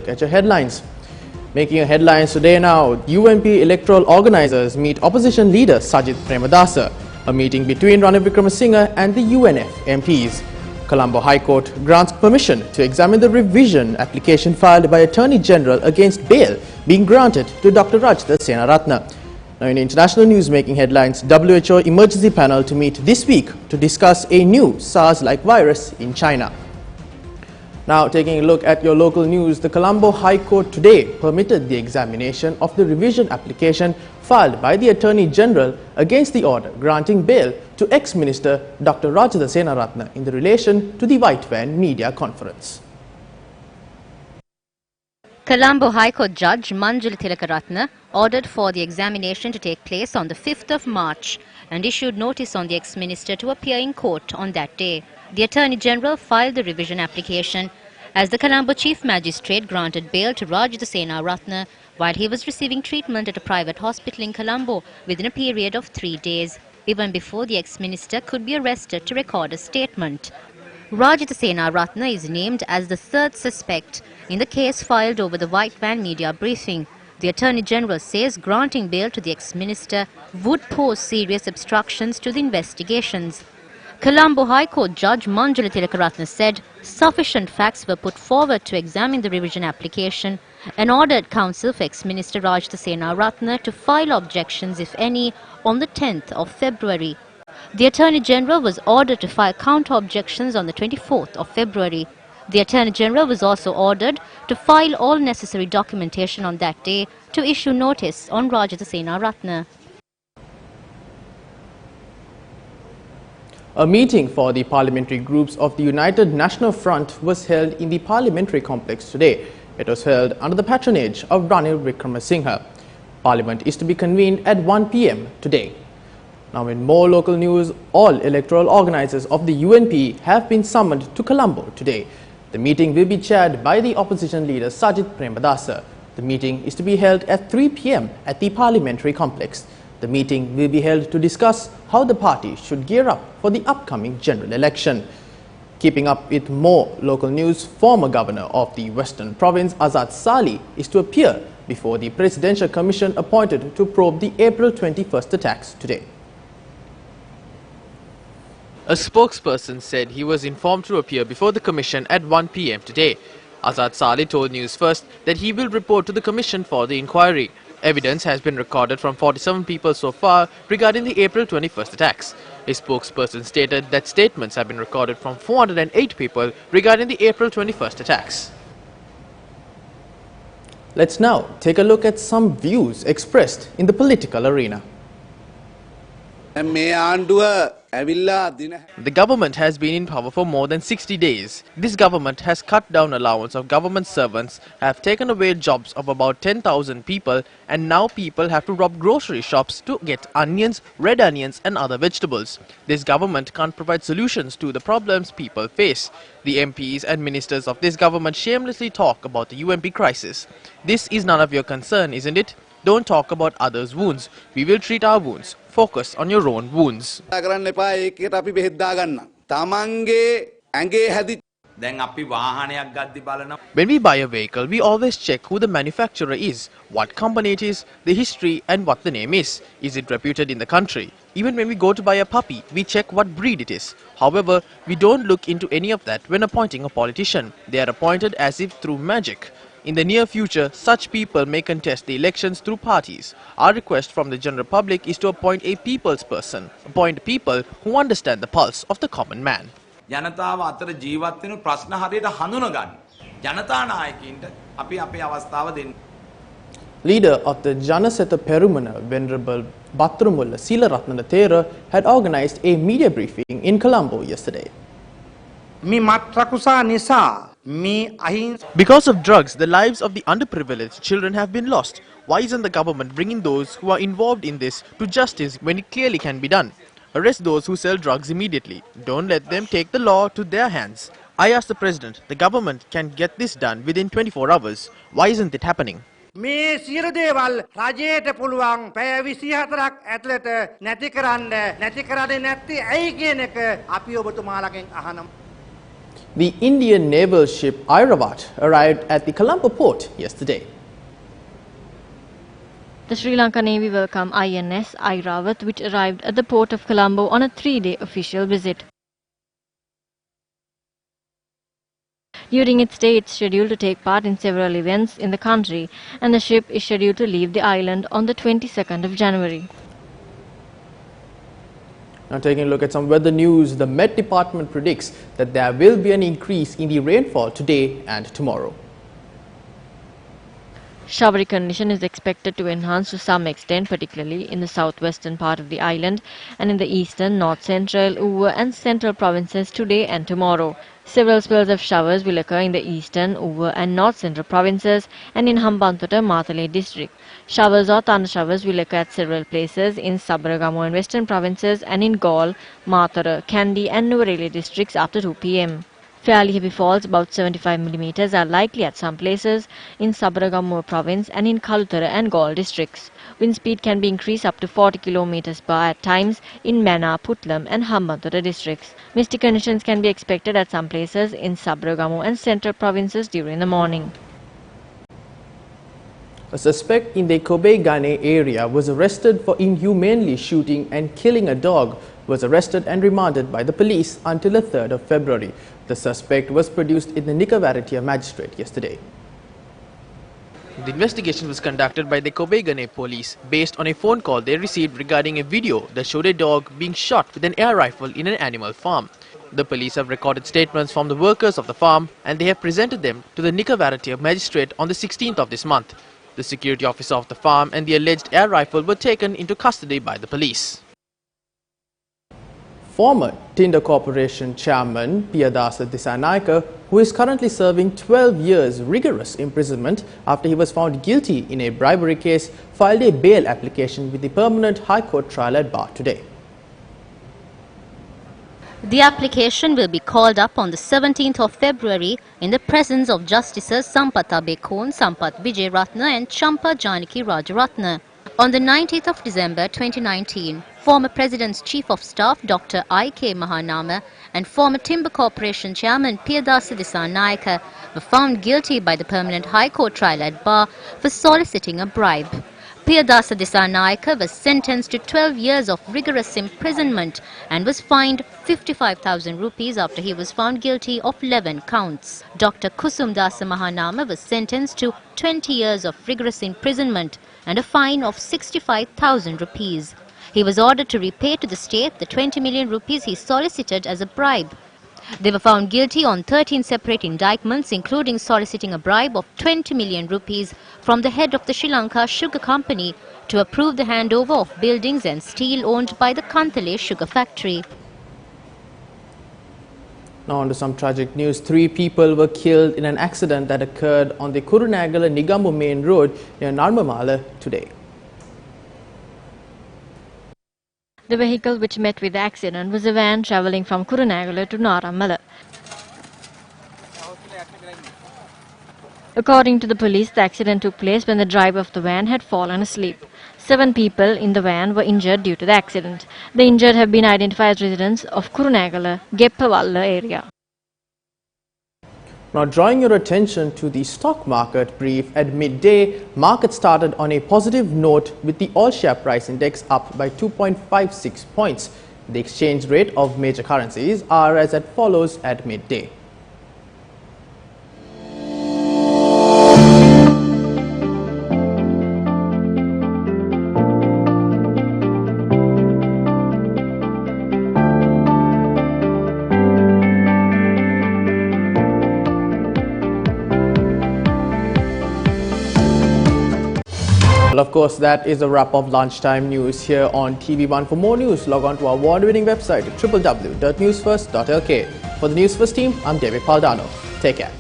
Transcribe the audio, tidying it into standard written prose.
look at your headlines. Making headlines today now, UNP electoral organisers meet opposition leader Sajith Premadasa. A meeting between Ranil Wickremesinghe and the UNF MPs. Colombo High Court grants permission to examine the revision application filed by Attorney General against bail being granted to Dr. Rajda Senaratne. Now in international news making headlines, WHO emergency panel to meet this week to discuss a new SARS-like virus in China. Now taking a look at your local news, the Colombo High Court today permitted the examination of the revision application filed by the Attorney General against the order granting bail to ex-minister Dr. Rajda Senaratne in the relation to the White Van media conference. Colombo High Court Judge Manjula Tilakaratne ordered for the examination to take place on the 5th of March and issued notice on the ex-minister to appear in court on that day. The Attorney General filed the revision application as the Colombo Chief Magistrate granted bail to Rajda Senaratne while he was receiving treatment at a private hospital in Colombo within a period of 3 days, even before the ex-minister could be arrested to record a statement. Rajda Senaratne is named as the third suspect in the case filed over the White Van media briefing. The Attorney General says granting bail to the ex-minister would pose serious obstructions to the investigations. Colombo High Court Judge Manjula Tilakaratne said sufficient facts were put forward to examine the revision application and ordered counsel for ex-minister Rajda Senaratne to file objections, if any, on the 10th of February. The Attorney General was ordered to file counter-objections on the 24th of February. The Attorney General was also ordered to file all necessary documentation on that day to issue notice on Rajda Senaratne. A meeting for the parliamentary groups of the United National Front was held in the parliamentary complex today. It was held under the patronage of Ranil Wickremesinghe. Parliament is to be convened at 1 p.m. today. Now in more local news, all electoral organisers of the UNP have been summoned to Colombo today. The meeting will be chaired by the opposition leader Sajith Premadasa. The meeting is to be held at 3 p.m. at the parliamentary complex. The meeting will be held to discuss how the party should gear up for the upcoming general election. Keeping up with more local news, former governor of the Western Province AZATH SALLEY is to appear before the Presidential Commission appointed to probe the April 21st attacks today. A spokesperson said he was informed to appear before the Commission at 1 p.m. today. AZATH SALLEY told Newsfirst that he will report to the Commission for the inquiry. Evidence has been recorded from 47 people so far regarding the April 21st attacks. A spokesperson stated that statements have been recorded from 408 people regarding the April 21st attacks. Let's now take a look at some views expressed in the political arena. The government has been in power for more than 60 days. This government has cut down allowance of government servants, have taken away jobs of about 10,000 people, and now people have to rob grocery shops to get onions, red onions and other vegetables. This government can't provide solutions to the problems people face. The MPs and ministers of this government shamelessly talk about the UNP crisis. This is none of your concern, isn't it? Don't talk about others' wounds. We will treat our wounds. Focus on your own wounds. When we buy a vehicle, we always check who the manufacturer is, what company it is, the history and what the name is. Is it reputed in the country? Even when we go to buy a puppy, we check what breed it is. However, we don't look into any of that when appointing a politician. They are appointed as if through magic. In the near future, such people may contest the elections through parties. Our request from the general public is to appoint a people's person. Appoint people who understand the pulse of the common man. Leader of the Janaseta Perumana, Venerable Bathrumulla Seelaratne Thera, had organized a media briefing in Colombo yesterday. Because of drugs, the lives of the underprivileged children have been lost. Why isn't the government bringing those who are involved in this to justice when it clearly can be done? Arrest those who sell drugs immediately. Don't let them take the law to their hands. I asked the President, the government can get this done within 24 hours. Why isn't it happening? මේ සියලු දේවල් රජයට පුළුවන් පැය 24ක් ඇතුළත නැති කරන්නේ නැත්තේ ඇයි කියන එක අපි ඔබතුමාලගෙන් අහනවා. The Indian naval ship AZATH arrived at the Colombo port yesterday. The Sri Lanka Navy welcomed INS AZATH, which arrived at the port of Colombo on a 3-day official visit. During its stay, it's scheduled to take part in several events in the country, and the ship is scheduled to leave the island on the 22nd of January. Now taking a look at some weather news, the Met Department predicts that there will be an increase in the rainfall today and tomorrow. Showery condition is expected to enhance to some extent, particularly in the southwestern part of the island and in the eastern, north-central, Uva and central provinces today and tomorrow. Several spells of showers will occur in the eastern, Uva and north-central provinces and in Hambantota, Matale district. Showers or thunder showers will occur at several places in Sabaragamu and western provinces and in Galle, Mathura, Kandy and Nuwara districts after 2 p.m. Fairly heavy falls, about 75 mm, are likely at some places in Sabaragamu province and in Kalutara and Galle districts. Wind speed can be increased up to 40 km per hour at times in Mana, Putlam and Hambantota districts. Misty conditions can be expected at some places in Sabaragamu and central provinces during the morning. A suspect in the Kobe-Gane area was arrested for inhumanely shooting and killing a dog, was arrested and remanded by the police until the 3rd of February. The suspect was produced in the Nikavarattiya magistrate yesterday. The investigation was conducted by the Kobe-Gane police based on a phone call they received regarding a video that showed a dog being shot with an air rifle in an animal farm. The police have recorded statements from the workers of the farm and they have presented them to the Nikavarattiya magistrate on the 16th of this month. The security officer of the farm and the alleged air rifle were taken into custody by the police. Former Tinder Corporation Chairman Piyadasa Dissanayake, who is currently serving 12 years rigorous imprisonment after he was found guilty in a bribery case, filed a bail application with the Permanent High Court trial at bar today. The application will be called up on the 17th of February in the presence of Justices Sampath Abekon, Sampath Vijayratna and Champa Janaki Rajaratna. On the 19th of December 2019, former President's Chief of Staff Dr. I.K. Mahanama and former Timber Corporation Chairman Piyadasa Dissanayake were found guilty by the Permanent High Court trial at bar for soliciting a bribe. Piyadasa Dissanayake was sentenced to 12 years of rigorous imprisonment and was fined 55,000 rupees after he was found guilty of 11 counts. Dr. Kusumdasa Mahanama was sentenced to 20 years of rigorous imprisonment and a fine of 65,000 rupees. He was ordered to repay to the state the 20 million rupees he solicited as a bribe. They were found guilty on 13 separate indictments, including soliciting a bribe of 20 million rupees from the head of the Sri Lanka Sugar Company to approve the handover of buildings and steel owned by the Kantale Sugar Factory. Now on to some tragic news. 3 people were killed in an accident that occurred on the KURUNEGALA-NEGOMBO main road near Narmamala today. The vehicle which met with the accident was a van travelling from KURUNEGALA to Narmamala. According to the police, the accident took place when the driver of the van had fallen asleep. 7 people in the van were injured due to the accident. The injured have been identified as residents of KURUNEGALA, Geppavalla area. Now drawing your attention to the stock market brief at midday, market started on a positive note with the all-share price index up by 2.56 points. The exchange rate of major currencies are as at follows at midday. Well, of course, that is a wrap of lunchtime news here on TV1. For more news, log on to our award-winning website at www.newsfirst.lk. For the Newsfirst team, I'm David Paldano. Take care.